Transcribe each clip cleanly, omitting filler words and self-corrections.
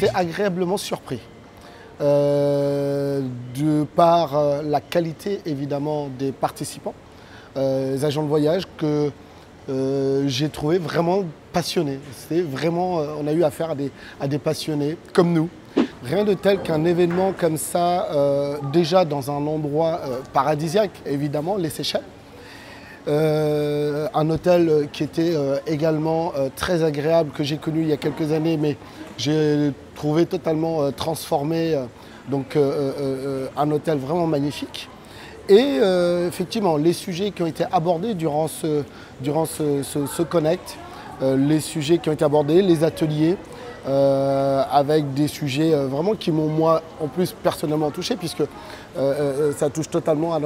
été agréablement surpris. De par la qualité évidemment des participants, les agents de voyage que j'ai trouvé vraiment passionnés. C'était vraiment, on a eu affaire à des passionnés comme nous. Rien de tel qu'un événement comme ça, déjà dans un endroit paradisiaque, évidemment, les Seychelles. Un hôtel qui était également très agréable, que j'ai connu il y a quelques années, mais j'ai trouvé totalement transformé. Donc un hôtel vraiment magnifique. Et effectivement, les sujets qui ont été abordés durant ce Connect, les sujets qui ont été abordés, les ateliers, avec des sujets vraiment qui m'ont moi en plus personnellement touché, puisque ça touche totalement à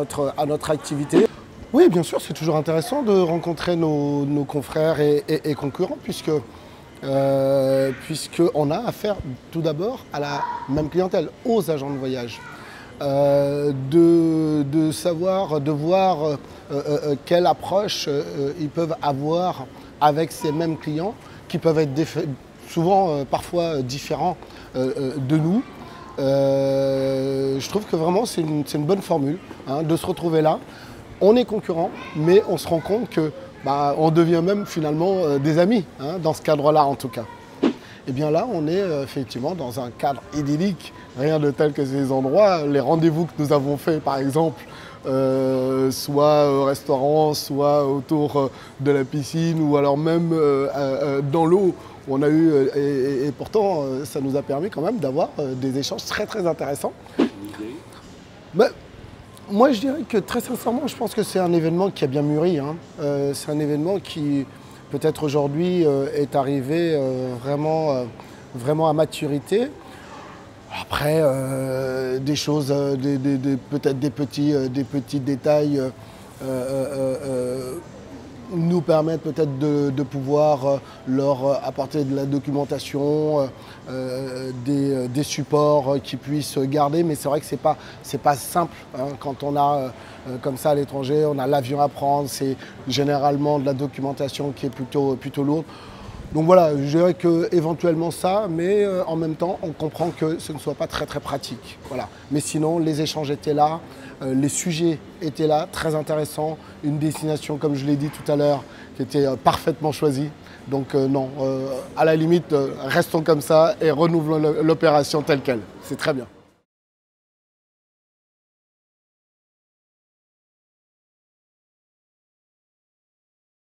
notre activité. Oui, bien sûr, c'est toujours intéressant de rencontrer nos confrères et concurrents, puisqu'on a affaire tout d'abord à la même clientèle, aux agents de voyage. De savoir, de voir quelle approche ils peuvent avoir avec ces mêmes clients, qui peuvent être souvent parfois différents de nous. Je trouve que vraiment c'est une bonne formule de se retrouver là. On est concurrents, mais on se rend compte que on devient même finalement des amis, dans ce cadre-là en tout cas. Et bien là, on est effectivement dans un cadre idyllique, rien de tel que ces endroits. Les rendez-vous que nous avons faits, par exemple, soit au restaurant, soit autour de la piscine, ou alors même dans l'eau, on a eu, et pourtant, ça nous a permis quand même d'avoir des échanges très très intéressants. Moi, je dirais que très sincèrement, je pense que c'est un événement qui a bien mûri. C'est un événement qui, peut-être aujourd'hui, est arrivé vraiment à maturité. Après, des choses, peut-être des petits détails nous permettent peut-être de pouvoir leur apporter de la documentation, des supports qu'ils puissent garder. Mais c'est vrai que c'est pas simple quand on a comme ça à l'étranger, on a l'avion à prendre, c'est généralement de la documentation qui est plutôt lourde. Donc voilà, je dirais qu'éventuellement ça, mais en même temps, on comprend que ce ne soit pas très pratique. Voilà. Mais sinon, les échanges étaient là, les sujets étaient là, très intéressants. Une destination, comme je l'ai dit tout à l'heure, qui était parfaitement choisie. Donc non, à la limite, restons comme ça et renouvelons l'opération telle qu'elle. C'est très bien.